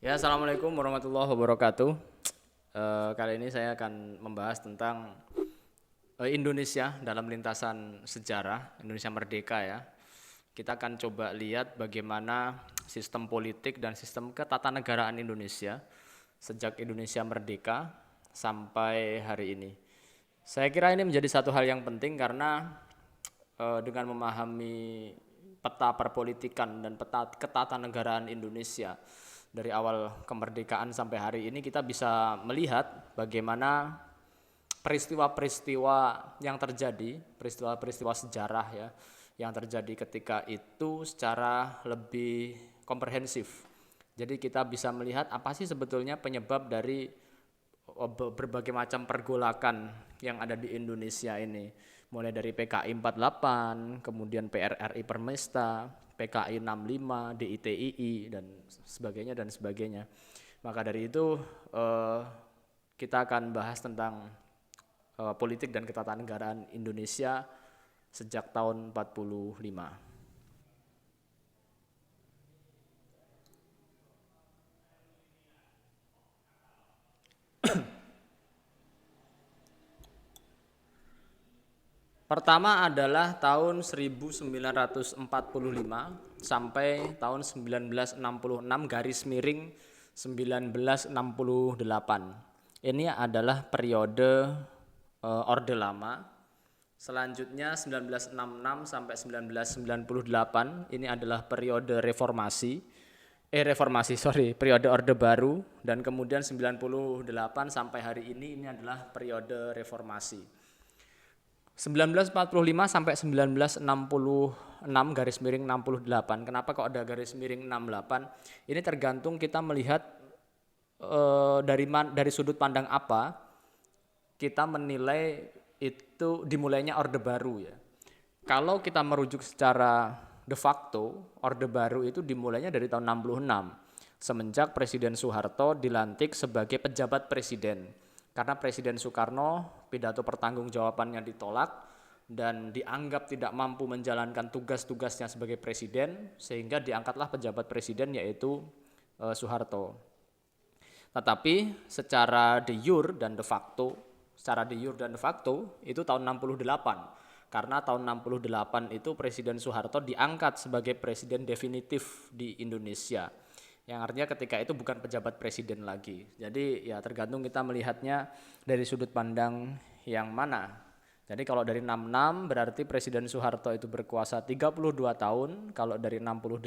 Ya, assalamualaikum warahmatullahi wabarakatuh. Kali ini saya akan membahas tentang Indonesia dalam lintasan sejarah Indonesia Merdeka ya. Kita akan coba lihat bagaimana sistem politik dan sistem ketatanegaraan Indonesia sejak Indonesia merdeka sampai hari ini. Saya kira ini menjadi satu hal yang penting karena dengan memahami peta perpolitikan dan peta ketatanegaraan Indonesia dari awal kemerdekaan sampai hari ini, kita bisa melihat bagaimana peristiwa-peristiwa yang terjadi, peristiwa-peristiwa sejarah ya, yang terjadi ketika itu secara lebih komprehensif. Jadi kita bisa melihat apa sih sebetulnya penyebab dari berbagai macam pergolakan yang ada di Indonesia ini. Mulai dari PKI 48, kemudian PRRI Permesta, PKI 65, DITII dan sebagainya dan sebagainya. Maka dari itu kita akan bahas tentang politik dan ketatanegaraan Indonesia sejak tahun 45. Pertama adalah tahun 1945 sampai tahun 1966 garis miring 1968. Ini adalah periode Orde Lama. Selanjutnya 1966 sampai 1998 ini adalah periode periode Orde Baru, dan kemudian 98 sampai hari ini adalah periode reformasi. 1945 sampai 1966 garis miring 68. Kenapa kok ada garis miring 68? Ini tergantung kita melihat dari sudut pandang apa kita menilai itu dimulainya Orde Baru ya. Kalau kita merujuk secara de facto, Orde Baru itu dimulainya dari tahun 66 semenjak Presiden Soeharto dilantik sebagai pejabat presiden. Karena Presiden Soekarno pidato pertanggungjawabannya ditolak dan dianggap tidak mampu menjalankan tugas-tugasnya sebagai presiden, sehingga diangkatlah pejabat presiden yaitu Soeharto. Tetapi secara de jure dan de facto itu tahun 68. Karena tahun 68 itu Presiden Soeharto diangkat sebagai presiden definitif di Indonesia. Yang artinya ketika itu bukan pejabat presiden lagi. Jadi ya tergantung kita melihatnya dari sudut pandang yang mana. Jadi kalau dari 66 berarti Presiden Soeharto itu berkuasa 32 tahun. Kalau dari 68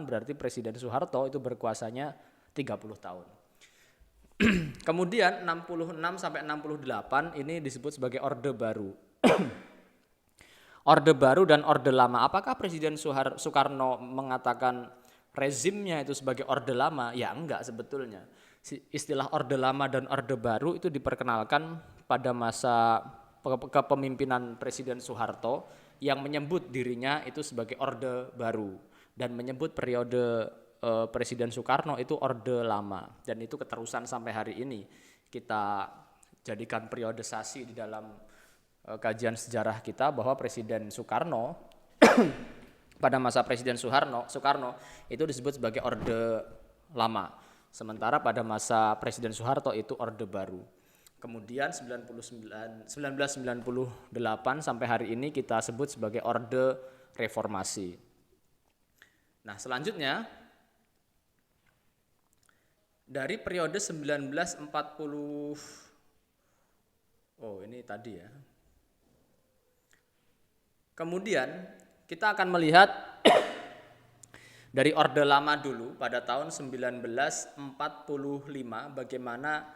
berarti Presiden Soeharto itu berkuasanya 30 tahun. Kemudian 66 sampai 68 ini disebut sebagai Orde Baru. Orde Baru dan Orde Lama. Apakah Presiden Soekarno mengatakan rezimnya itu sebagai Orde Lama? Ya enggak sebetulnya. Istilah Orde Lama dan Orde Baru itu diperkenalkan pada masa kepemimpinan Presiden Soeharto yang menyebut dirinya itu sebagai Orde Baru dan menyebut periode Presiden Soekarno itu Orde Lama, dan itu keterusan sampai hari ini. Kita jadikan periodisasi di dalam kajian sejarah kita bahwa Presiden Soekarno pada masa Presiden Soekarno itu disebut sebagai Orde Lama. Sementara pada masa Presiden Soeharto itu Orde Baru. Kemudian 1998 sampai hari ini kita sebut sebagai Orde Reformasi. Nah, selanjutnya dari periode 1940, ini tadi ya. Kemudian kita akan melihat dari Orde Lama dulu pada tahun 1945 bagaimana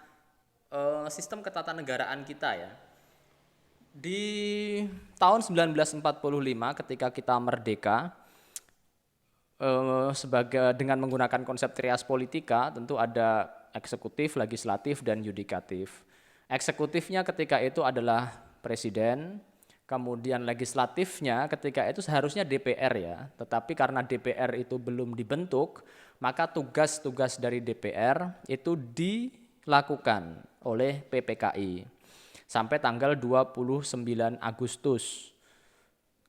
sistem ketatanegaraan kita ya. Di tahun 1945 ketika kita merdeka, dengan menggunakan konsep trias politika, tentu ada eksekutif, legislatif, dan yudikatif. Eksekutifnya ketika itu adalah presiden, kemudian legislatifnya ketika itu seharusnya DPR ya, tetapi karena DPR itu belum dibentuk, maka tugas-tugas dari DPR itu dilakukan oleh PPKI sampai tanggal 29 Agustus.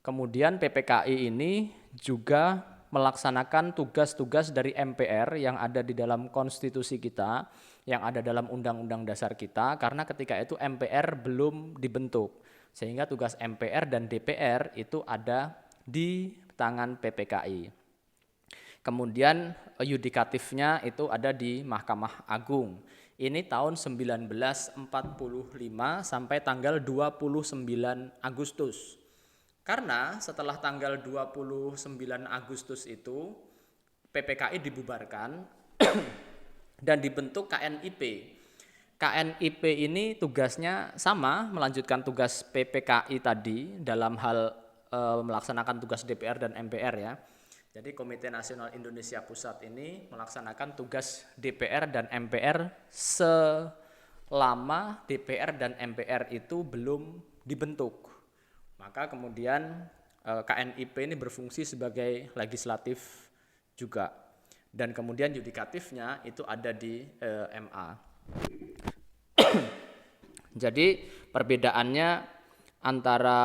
Kemudian PPKI ini juga melaksanakan tugas-tugas dari MPR yang ada di dalam konstitusi kita, yang ada dalam undang-undang dasar kita, karena ketika itu MPR belum dibentuk. Sehingga tugas MPR dan DPR itu ada di tangan PPKI. Kemudian yudikatifnya itu ada di Mahkamah Agung. Ini tahun 1945 sampai tanggal 29 Agustus. Karena setelah tanggal 29 Agustus itu PPKI dibubarkan dan dibentuk KNIP. KNIP ini tugasnya sama, melanjutkan tugas PPKI tadi dalam hal melaksanakan tugas DPR dan MPR ya. Jadi Komite Nasional Indonesia Pusat ini melaksanakan tugas DPR dan MPR selama DPR dan MPR itu belum dibentuk. Maka kemudian KNIP ini berfungsi sebagai legislatif juga. Dan kemudian yudikatifnya itu ada di MA. Jadi perbedaannya antara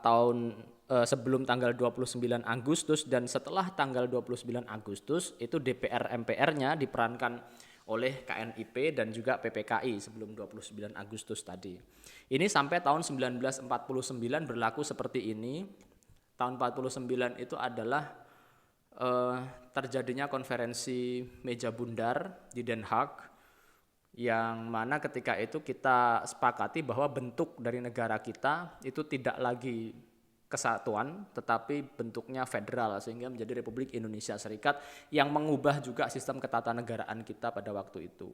tahun sebelum tanggal 29 Agustus dan setelah tanggal 29 Agustus itu DPR MPR-nya diperankan oleh KNIP dan juga PPKI sebelum 29 Agustus tadi. Ini sampai tahun 1949 berlaku seperti ini. Tahun 49 itu adalah terjadinya konferensi meja bundar di Den Haag, yang mana ketika itu kita sepakati bahwa bentuk dari negara kita itu tidak lagi kesatuan tetapi bentuknya federal, sehingga menjadi Republik Indonesia Serikat yang mengubah juga sistem ketatanegaraan kita pada waktu itu.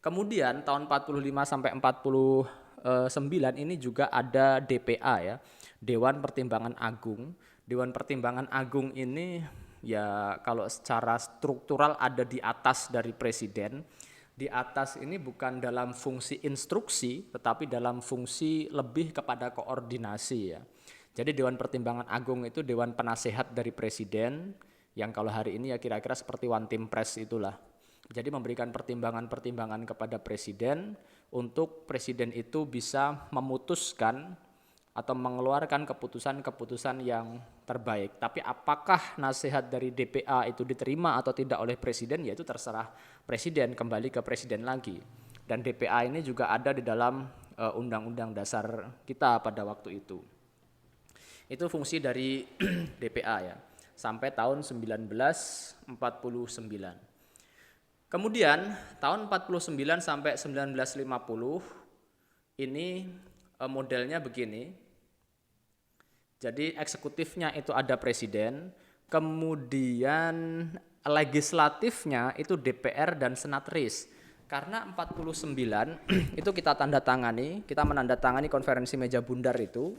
Kemudian tahun 45 sampai 49 ini juga ada DPA ya, Dewan Pertimbangan Agung. Dewan Pertimbangan Agung ini ya kalau secara struktural ada di atas dari presiden. Di atas ini bukan dalam fungsi instruksi, tetapi dalam fungsi lebih kepada koordinasi ya. Jadi Dewan Pertimbangan Agung itu dewan penasehat dari presiden, yang kalau hari ini ya kira-kira seperti one team press itulah. Jadi memberikan pertimbangan-pertimbangan kepada presiden untuk presiden itu bisa memutuskan atau mengeluarkan keputusan-keputusan yang terbaik. Tapi apakah nasihat dari DPA itu diterima atau tidak oleh presiden, ya itu terserah presiden, kembali ke presiden lagi. Dan DPA ini juga ada di dalam undang-undang dasar kita pada waktu itu. Itu fungsi dari DPA ya, sampai tahun 1949. Kemudian tahun 49 sampai 1950 ini modelnya begini. Jadi eksekutifnya itu ada presiden, kemudian legislatifnya itu DPR dan senatris. Karena 49 itu kita menandatangani konferensi meja bundar itu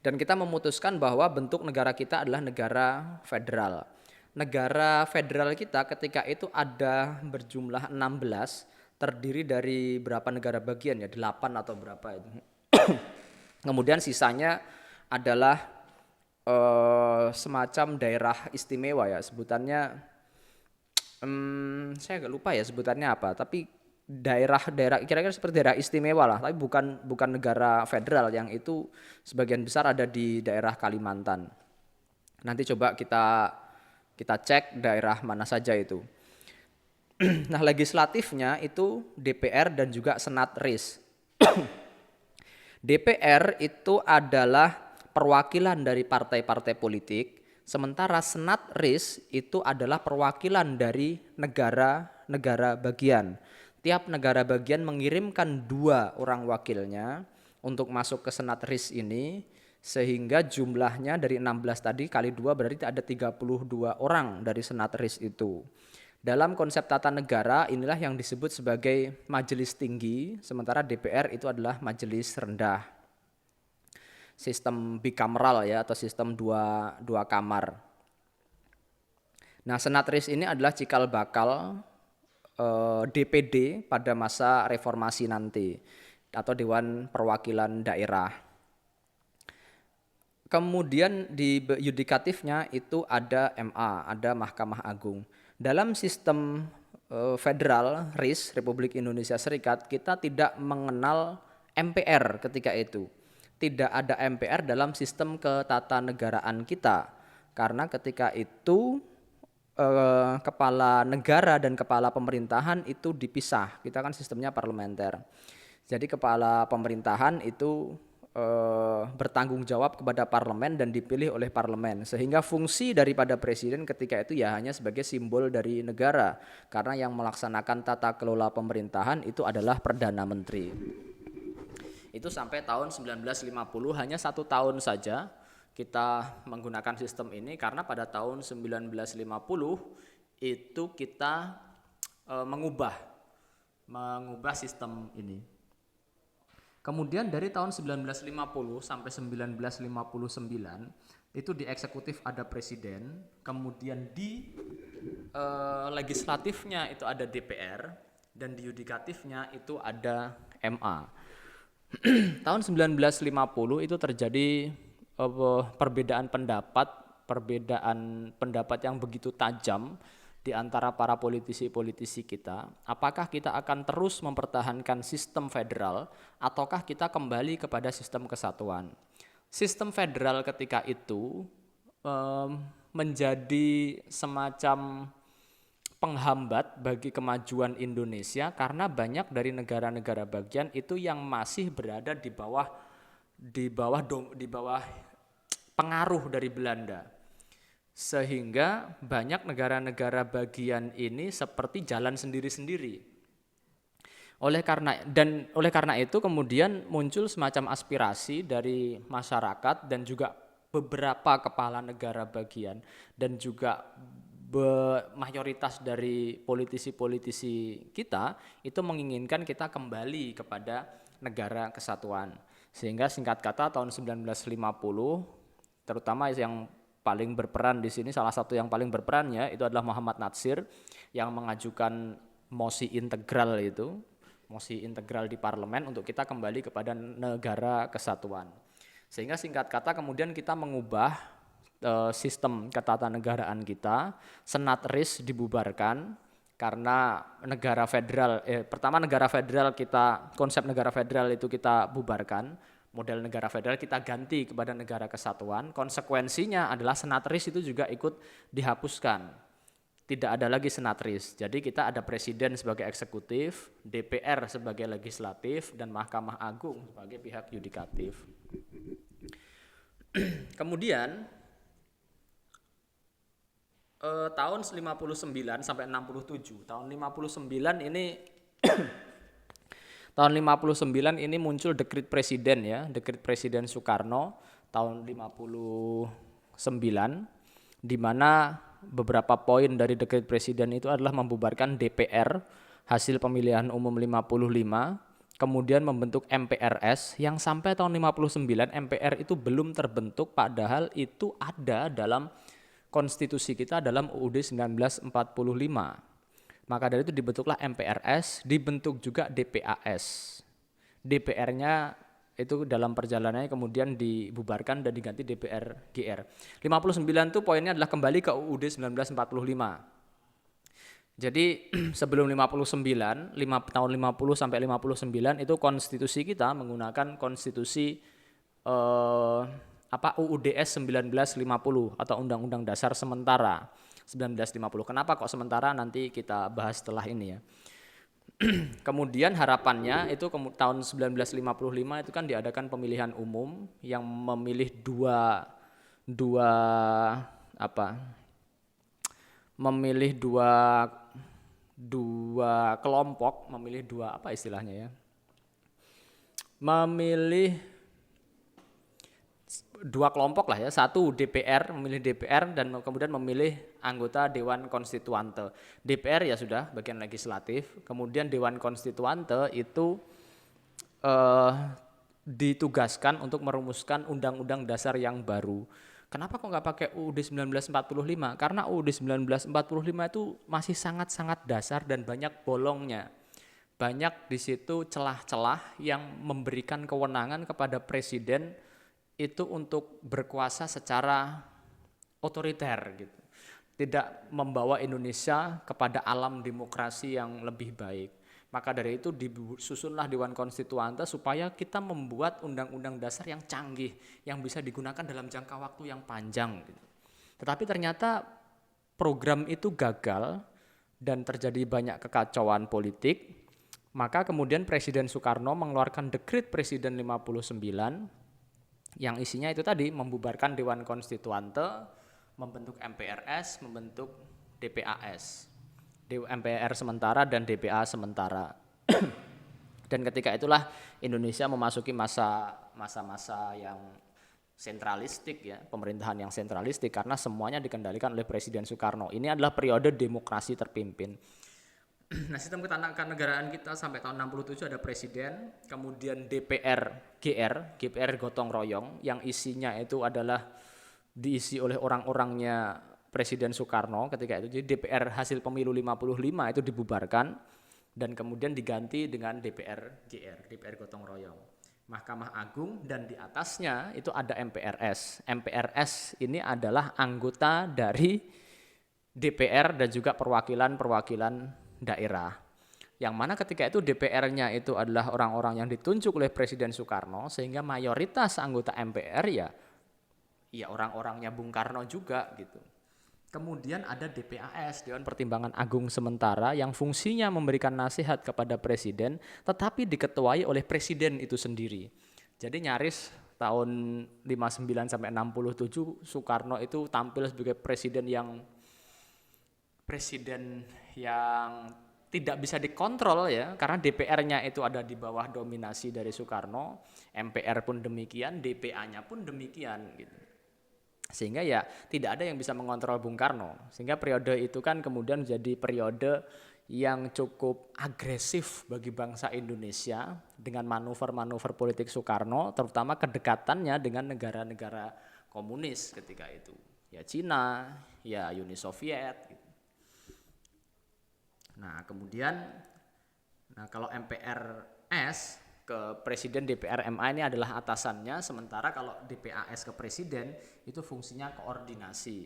dan kita memutuskan bahwa bentuk negara kita adalah negara federal. Negara federal kita ketika itu ada berjumlah 16, terdiri dari berapa negara bagian ya, 8 atau berapa itu. Kemudian sisanya adalah semacam daerah istimewa ya, sebutannya saya agak lupa ya sebutannya apa, tapi daerah kira-kira seperti daerah istimewa lah, tapi bukan negara federal, yang itu sebagian besar ada di daerah Kalimantan. Nanti coba kita cek daerah mana saja itu. Nah, legislatifnya itu DPR dan juga senatris. DPR itu adalah perwakilan dari partai-partai politik, sementara senatris itu adalah perwakilan dari negara-negara bagian. Tiap negara bagian mengirimkan 2 orang wakilnya untuk masuk ke senatris ini, sehingga jumlahnya dari 16 tadi kali 2 berarti ada 32 orang dari senatris itu. Dalam konsep tata negara inilah yang disebut sebagai majelis tinggi, sementara DPR itu adalah majelis rendah. Sistem bikameral ya, atau sistem dua kamar. Nah, senatris ini adalah cikal bakal DPD pada masa reformasi nanti, atau Dewan Perwakilan Daerah. Kemudian di yudikatifnya itu ada MA, ada Mahkamah Agung. Dalam sistem federal RIS Republik Indonesia Serikat, kita tidak mengenal MPR ketika itu. tidak ada MPR dalam sistem ketatanegaraan kita. Karena ketika itu kepala negara dan kepala pemerintahan itu dipisah. Kita kan sistemnya parlementer. Jadi kepala pemerintahan itu bertanggung jawab kepada parlemen dan dipilih oleh parlemen, sehingga fungsi daripada presiden ketika itu ya hanya sebagai simbol dari negara, karena yang melaksanakan tata kelola pemerintahan itu adalah Perdana Menteri. Itu sampai tahun 1950, hanya 1 tahun saja kita menggunakan sistem ini, karena pada tahun 1950 itu kita mengubah sistem ini. Kemudian dari tahun 1950 sampai 1959 itu di eksekutif ada presiden, kemudian di legislatifnya itu ada DPR, dan di yudikatifnya itu ada MA. Tahun 1950 itu terjadi perbedaan pendapat yang begitu tajam di antara para politisi-politisi kita. Apakah kita akan terus mempertahankan sistem federal ataukah kita kembali kepada sistem kesatuan? Sistem federal ketika itu menjadi semacam penghambat bagi kemajuan Indonesia, karena banyak dari negara-negara bagian itu yang masih berada di bawah pengaruh dari Belanda. Sehingga banyak negara-negara bagian ini seperti jalan sendiri-sendiri. Oleh karena itu kemudian muncul semacam aspirasi dari masyarakat dan juga beberapa kepala negara bagian dan juga mayoritas dari politisi-politisi kita itu menginginkan kita kembali kepada negara kesatuan. Sehingga singkat kata tahun 1950 terutama yang paling berperan di sini, salah satu yang paling berperannya itu adalah Muhammad Natsir yang mengajukan mosi integral di parlemen untuk kita kembali kepada negara kesatuan. Sehingga singkat kata kemudian kita mengubah sistem ketatanegaraan kita, Senat RIS dibubarkan karena konsep negara federal itu kita bubarkan. Model negara federal kita ganti kepada negara kesatuan. Konsekuensinya adalah Senat RIS itu juga ikut dihapuskan. Tidak ada lagi Senat RIS. Jadi kita ada presiden sebagai eksekutif, DPR sebagai legislatif, dan Mahkamah Agung sebagai pihak yudikatif. Kemudian tahun 59 sampai 67. Tahun 59 ini Tahun 59 ini muncul dekret presiden dekret presiden Soekarno tahun 59, di mana beberapa poin dari dekret presiden itu adalah membubarkan DPR hasil pemilihan umum 55, kemudian membentuk MPRS yang sampai tahun 59 MPR itu belum terbentuk, padahal itu ada dalam konstitusi kita dalam UUD 1945. Maka dari itu dibentuklah MPRS, dibentuk juga DPAS. DPR-nya itu dalam perjalanannya kemudian dibubarkan dan diganti DPR GR. 59 itu poinnya adalah kembali ke UUD 1945. Jadi sebelum 59, tahun 50 sampai 59 itu konstitusi kita menggunakan konstitusi UUDS 1950 atau Undang-Undang Dasar Sementara 1950. Kenapa kok sementara, nanti kita bahas setelah ini ya. Kemudian harapannya itu tahun 1955 itu kan diadakan pemilihan umum yang memilih dua kelompok, memilih dua kelompok lah ya. Satu memilih DPR dan kemudian memilih anggota Dewan Konstituante. DPR ya sudah bagian legislatif, kemudian Dewan Konstituante itu ditugaskan untuk merumuskan undang-undang dasar yang baru. Kenapa kok nggak pakai UUD 1945? Karena UUD 1945 itu masih sangat-sangat dasar dan banyak bolongnya. Banyak di situ celah-celah yang memberikan kewenangan kepada presiden itu untuk berkuasa secara otoriter gitu. Tidak membawa Indonesia kepada alam demokrasi yang lebih baik. Maka dari itu disusunlah Dewan Konstituante supaya kita membuat undang-undang dasar yang canggih, yang bisa digunakan dalam jangka waktu yang panjang. Tetapi ternyata program itu gagal dan terjadi banyak kekacauan politik. Maka kemudian Presiden Soekarno mengeluarkan Dekret Presiden 59 yang isinya itu tadi membubarkan Dewan Konstituante, membentuk MPRS, membentuk DPAS. MPR sementara dan DPA sementara. Dan ketika itulah Indonesia memasuki masa-masa yang sentralistik ya, pemerintahan yang sentralistik karena semuanya dikendalikan oleh Presiden Soekarno. Ini adalah periode demokrasi terpimpin. Nah, sistem ketatanegaraan kita sampai tahun 67 ada presiden, kemudian DPR GR gotong royong yang isinya itu adalah diisi oleh orang-orangnya Presiden Soekarno ketika itu. Jadi DPR hasil pemilu 55 itu dibubarkan dan kemudian diganti dengan DPR GR, DPR gotong royong. Mahkamah Agung dan di atasnya itu ada MPRS. MPRS ini adalah anggota dari DPR dan juga perwakilan-perwakilan daerah. Yang mana ketika itu DPR-nya itu adalah orang-orang yang ditunjuk oleh Presiden Soekarno sehingga mayoritas anggota MPR ya orang-orangnya Bung Karno juga gitu. Kemudian ada DPAS, Dewan Pertimbangan Agung Sementara, yang fungsinya memberikan nasihat kepada presiden, tetapi diketuai oleh presiden itu sendiri. Jadi nyaris tahun 59 sampai 67 Soekarno itu tampil sebagai presiden yang tidak bisa dikontrol ya, karena DPR-nya itu ada di bawah dominasi dari Soekarno, MPR pun demikian, DPA-nya pun demikian gitu. Sehingga ya tidak ada yang bisa mengontrol Bung Karno. Sehingga periode itu kan kemudian jadi periode yang cukup agresif bagi bangsa Indonesia dengan manuver-manuver politik Soekarno, terutama kedekatannya dengan negara-negara komunis ketika itu. Ya Cina, ya Uni Soviet. Gitu. Nah kemudian, kalau MPRS ke Presiden, DPR MA ini adalah atasannya, sementara kalau DPAS ke Presiden itu fungsinya koordinasi.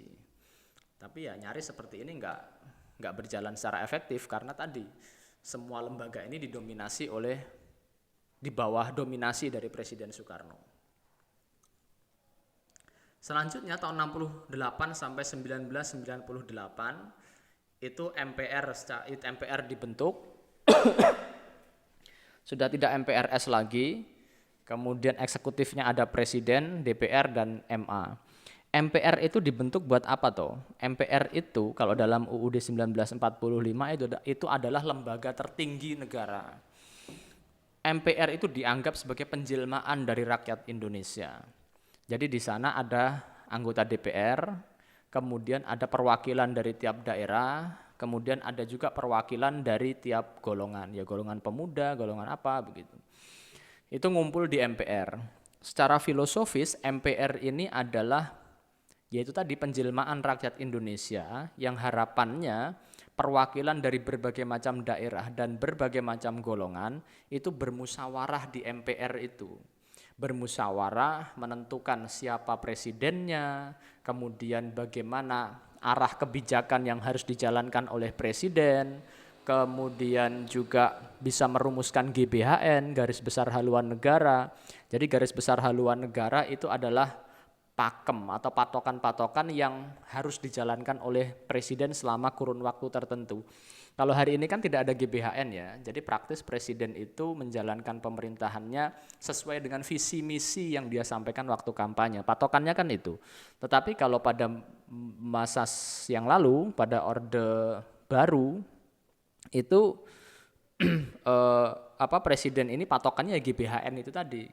Tapi ya nyaris seperti ini nggak berjalan secara efektif karena tadi semua lembaga ini di bawah dominasi dari Presiden Soekarno. Selanjutnya tahun 68 sampai 1998 itu MPR dibentuk. Sudah tidak MPRS lagi, kemudian eksekutifnya ada presiden, DPR, dan MA. MPR itu dibentuk buat apa toh? MPR itu kalau dalam UUD 1945 itu adalah lembaga tertinggi negara. MPR itu dianggap sebagai penjelmaan dari rakyat Indonesia. Jadi di sana ada anggota DPR, kemudian ada perwakilan dari tiap daerah, kemudian ada juga perwakilan dari tiap golongan, ya golongan pemuda, golongan apa begitu. Itu ngumpul di MPR. Secara filosofis MPR ini adalah yaitu tadi penjelmaan rakyat Indonesia yang harapannya perwakilan dari berbagai macam daerah dan berbagai macam golongan itu bermusyawarah di MPR itu. Bermusyawarah menentukan siapa presidennya, kemudian bagaimana arah kebijakan yang harus dijalankan oleh presiden, kemudian juga bisa merumuskan GBHN, garis besar haluan negara. Jadi garis besar haluan negara itu adalah pakem atau patokan-patokan yang harus dijalankan oleh presiden selama kurun waktu tertentu. Kalau hari ini kan tidak ada GBHN ya, jadi praktis presiden itu menjalankan pemerintahannya sesuai dengan visi misi yang dia sampaikan waktu kampanye. Patokannya kan itu. Tetapi kalau pada masa yang lalu, pada Orde Baru itu presiden ini patokannya GBHN itu tadi.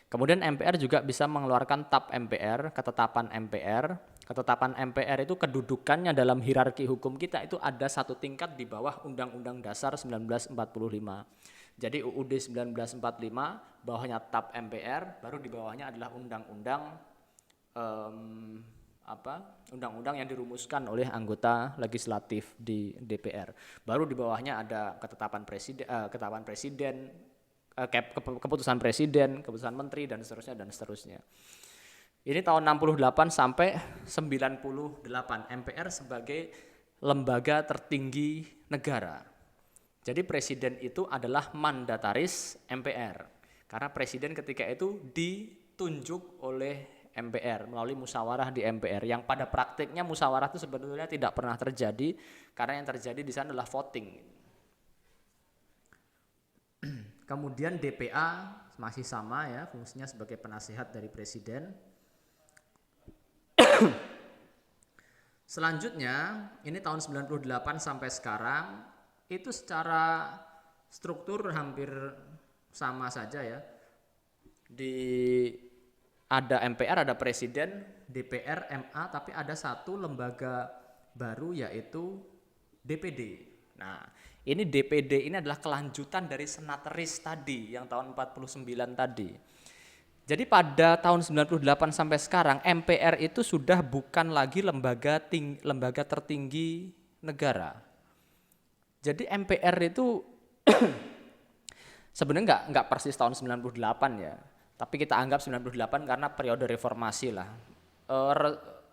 Kemudian MPR juga bisa mengeluarkan TAP MPR, ketetapan MPR. Ketetapan MPR itu kedudukannya dalam hierarki hukum kita itu ada satu tingkat di bawah Undang-Undang Dasar 1945. Jadi UUD 1945 bawahnya TAP MPR, baru di bawahnya adalah undang-undang yang dirumuskan oleh anggota legislatif di DPR. Baru di bawahnya ada keputusan presiden, keputusan menteri dan seterusnya. Ini tahun 68 sampai 98 MPR sebagai lembaga tertinggi negara. Jadi presiden itu adalah mandataris MPR. Karena presiden ketika itu ditunjuk oleh MPR melalui musyawarah di MPR, yang pada praktiknya musyawarah itu sebetulnya tidak pernah terjadi karena yang terjadi di sana adalah voting. Kemudian DPA masih sama ya, fungsinya sebagai penasihat dari presiden. Selanjutnya, ini tahun 98 sampai sekarang itu secara struktur hampir sama saja ya. Ada MPR, ada presiden, DPR, MA, tapi ada satu lembaga baru yaitu DPD. Nah, ini DPD ini adalah kelanjutan dari senateris tadi yang tahun 49 tadi. Jadi pada tahun 98 sampai sekarang MPR itu sudah bukan lagi lembaga tertinggi negara. Jadi MPR itu sebenarnya nggak persis tahun 98 ya, tapi kita anggap 98 karena periode reformasi lah.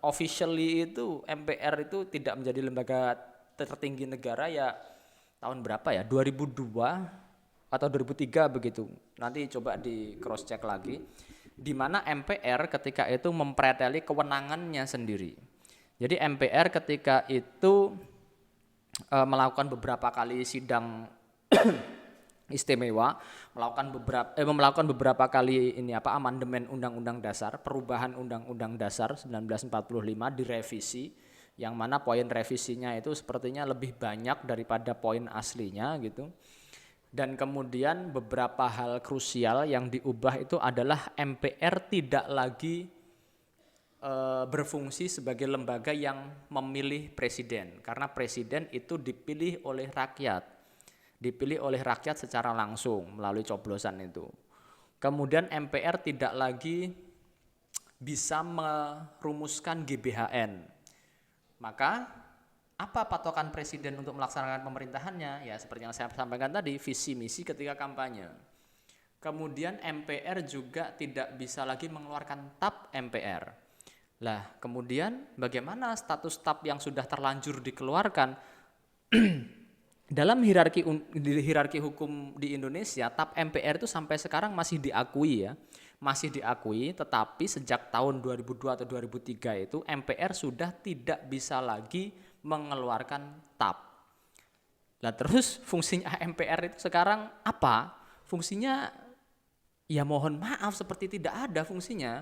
Officially itu MPR itu tidak menjadi lembaga tertinggi negara ya tahun berapa ya, 2002 atau 2003 begitu. Nanti coba di cross check lagi, di mana MPR ketika itu mempreteli kewenangannya sendiri. Jadi MPR ketika itu melakukan beberapa kali sidang istimewa, melakukan beberapa kali amandemen Undang-Undang Dasar, perubahan Undang-Undang Dasar 1945 direvisi, yang mana poin revisinya itu sepertinya lebih banyak daripada poin aslinya gitu. Dan kemudian beberapa hal krusial yang diubah itu adalah MPR tidak lagi berfungsi sebagai lembaga yang memilih presiden, karena presiden itu dipilih oleh rakyat secara langsung melalui coblosan itu. Kemudian MPR tidak lagi bisa merumuskan GBHN. Maka apa patokan presiden untuk melaksanakan pemerintahannya? Ya seperti yang saya sampaikan tadi, visi misi ketika kampanye. Kemudian MPR juga tidak bisa lagi mengeluarkan TAP MPR. Lah, kemudian bagaimana status TAP yang sudah terlanjur dikeluarkan? Dalam hierarki hukum di Indonesia, TAP MPR itu sampai sekarang masih diakui ya. Masih diakui, tetapi sejak tahun 2002 atau 2003 itu MPR sudah tidak bisa lagi mengeluarkan TAP. Lah terus fungsinya MPR itu sekarang apa? Fungsinya ya mohon maaf seperti tidak ada fungsinya.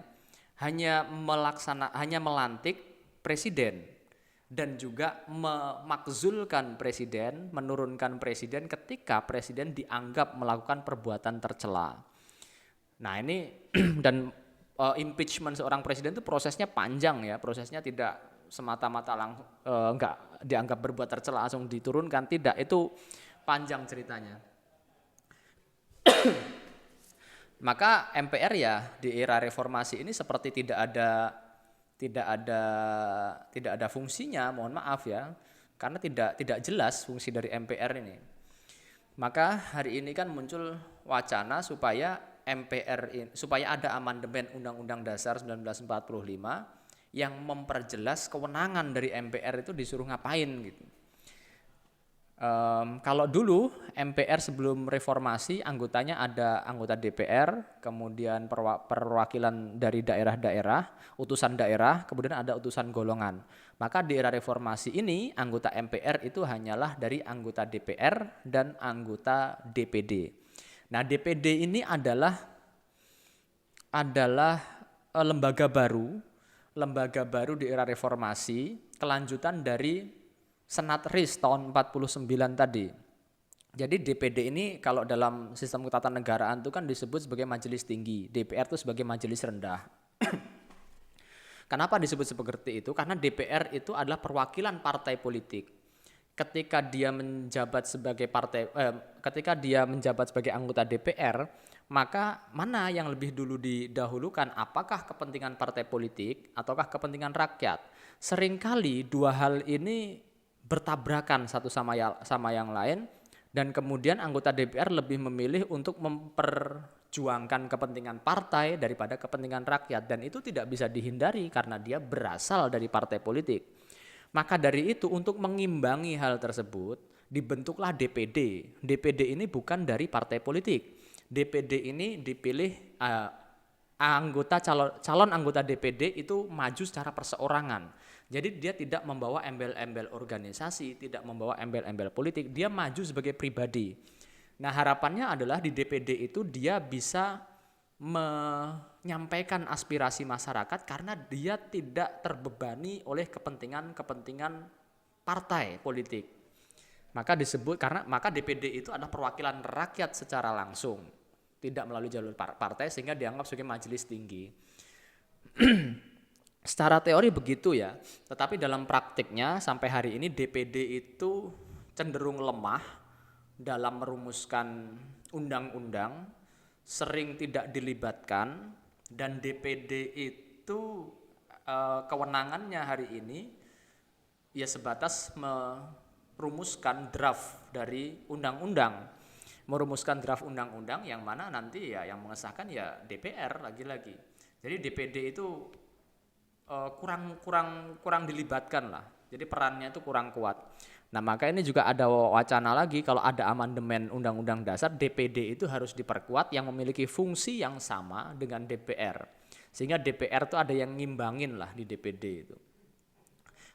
Hanya melantik presiden dan juga memakzulkan presiden, menurunkan presiden ketika presiden dianggap melakukan perbuatan tercela. Nah ini dan impeachment seorang presiden itu prosesnya panjang ya, prosesnya tidak semata-mata enggak dianggap berbuat tercela langsung diturunkan, tidak, itu panjang ceritanya. Maka MPR ya di era reformasi ini seperti tidak ada fungsinya, mohon maaf ya, karena tidak jelas fungsi dari MPR ini. Maka hari ini kan muncul wacana supaya supaya ada amandemen Undang-Undang Dasar 1945 yang memperjelas kewenangan dari MPR itu disuruh ngapain gitu. Kalau dulu MPR sebelum reformasi anggotanya ada anggota DPR, kemudian perwakilan dari daerah-daerah, utusan daerah, kemudian ada utusan golongan. Maka di era reformasi ini anggota MPR itu hanyalah dari anggota DPR dan anggota DPD. Nah, DPD ini adalah lembaga baru di era reformasi, kelanjutan dari Senatris tahun 49 tadi. Jadi DPD ini kalau dalam sistem ketatanegaraan itu kan disebut sebagai majelis tinggi, DPR itu sebagai majelis rendah. Kenapa disebut seperti itu? Karena DPR itu adalah perwakilan partai politik. Ketika dia menjabat sebagai anggota DPR, maka mana yang lebih dulu didahulukan? Apakah kepentingan partai politik ataukah kepentingan rakyat? Seringkali dua hal ini bertabrakan satu sama yang lain, dan kemudian anggota DPR lebih memilih untuk memperjuangkan kepentingan partai daripada kepentingan rakyat, dan itu tidak bisa dihindari karena dia berasal dari partai politik. Maka dari itu untuk mengimbangi hal tersebut, dibentuklah DPD. DPD ini bukan dari partai politik. DPD ini dipilih calon anggota DPD itu maju secara perseorangan. Jadi dia tidak membawa embel-embel organisasi, tidak membawa embel-embel politik, dia maju sebagai pribadi. Nah, harapannya adalah di DPD itu dia bisa menyampaikan aspirasi masyarakat karena dia tidak terbebani oleh kepentingan-kepentingan partai politik. Maka DPD itu adalah perwakilan rakyat secara langsung, tidak melalui jalur partai, sehingga dianggap sebagai majelis tinggi. Secara teori begitu ya, tetapi dalam praktiknya sampai hari ini DPD itu cenderung lemah dalam merumuskan undang-undang, sering tidak dilibatkan, dan DPD itu kewenangannya hari ini ya sebatas merumuskan draft dari undang-undang, yang mana nanti ya yang mengesahkan ya DPR lagi-lagi. Jadi DPD itu kurang dilibatkan lah. Jadi perannya itu kurang kuat. Nah, maka ini juga ada wacana lagi kalau ada amandemen Undang-Undang Dasar, DPD itu harus diperkuat yang memiliki fungsi yang sama dengan DPR. Sehingga DPR itu ada yang ngimbangin lah di DPD itu.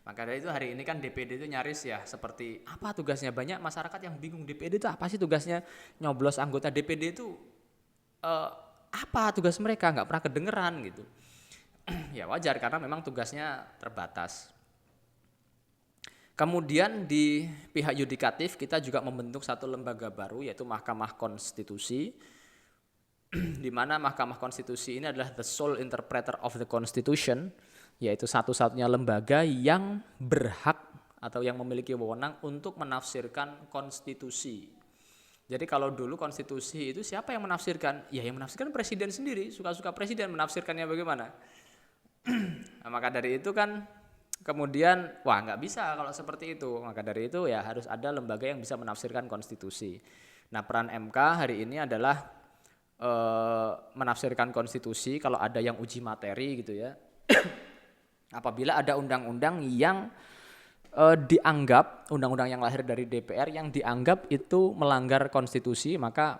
Maka dari itu hari ini kan DPD itu nyaris ya seperti apa tugasnya, banyak masyarakat yang bingung DPD itu apa sih tugasnya, nyoblos anggota DPD itu apa tugas mereka, nggak pernah kedengeran gitu. Ya wajar karena memang tugasnya terbatas. Kemudian di pihak yudikatif kita juga membentuk satu lembaga baru yaitu Mahkamah Konstitusi, di mana Mahkamah Konstitusi ini adalah the sole interpreter of the Constitution, yaitu satu-satunya lembaga yang berhak atau yang memiliki wewenang untuk menafsirkan konstitusi. Jadi kalau dulu konstitusi itu siapa yang menafsirkan? Ya yang menafsirkan presiden sendiri, suka-suka presiden menafsirkannya bagaimana. Nah, maka dari itu kan kemudian nggak bisa kalau seperti itu. Maka dari itu ya harus ada lembaga yang bisa menafsirkan konstitusi. Nah, peran MK hari ini adalah menafsirkan konstitusi kalau ada yang uji materi gitu ya. Apabila ada undang-undang yang dianggap, undang-undang yang lahir dari DPR yang dianggap itu melanggar konstitusi, maka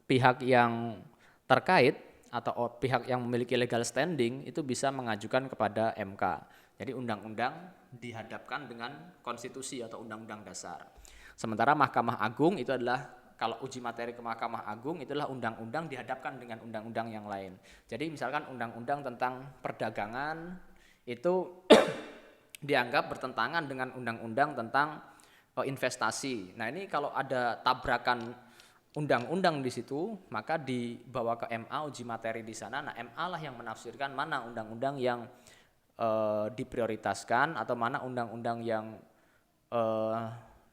pihak yang terkait atau pihak yang memiliki legal standing itu bisa mengajukan kepada MK. Jadi undang-undang dihadapkan dengan konstitusi atau undang-undang dasar. Sementara Mahkamah Agung itu adalah, kalau uji materi ke Mahkamah Agung itulah undang-undang dihadapkan dengan undang-undang yang lain. Jadi misalkan undang-undang tentang perdagangan itu dianggap bertentangan dengan undang-undang tentang investasi. Nah, ini kalau ada tabrakan undang-undang di situ, maka dibawa ke MA uji materi di sana. Nah, MA lah yang menafsirkan mana undang-undang yang diprioritaskan atau mana undang-undang yang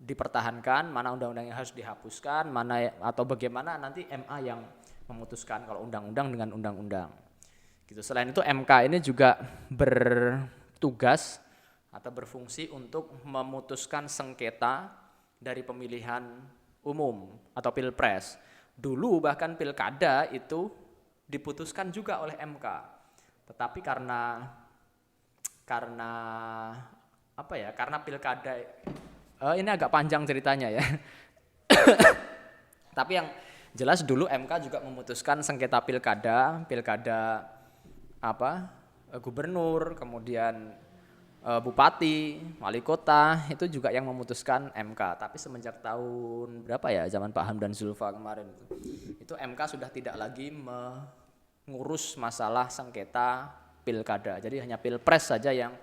dipertahankan, mana undang-undang yang harus dihapuskan, mana atau bagaimana nanti MA yang memutuskan kalau undang-undang dengan undang-undang. Gitu. Selain itu MK ini juga bertugas atau berfungsi untuk memutuskan sengketa dari pemilihan umum atau pilpres. Dulu bahkan pilkada itu diputuskan juga oleh MK. Tetapi karena pilkada ini agak panjang ceritanya ya. Tapi yang jelas dulu MK juga memutuskan sengketa pilkada gubernur, kemudian bupati, wali kota, itu juga yang memutuskan MK. Tapi semenjak tahun berapa ya, zaman Pak Hamdan Zulfa kemarin itu MK sudah tidak lagi mengurus masalah sengketa pilkada. Jadi hanya pilpres saja yang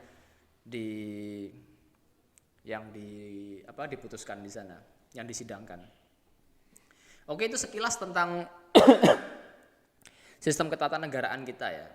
diputuskan di sana, yang disidangkan. Oke, itu sekilas tentang sistem ketatanegaraan kita ya.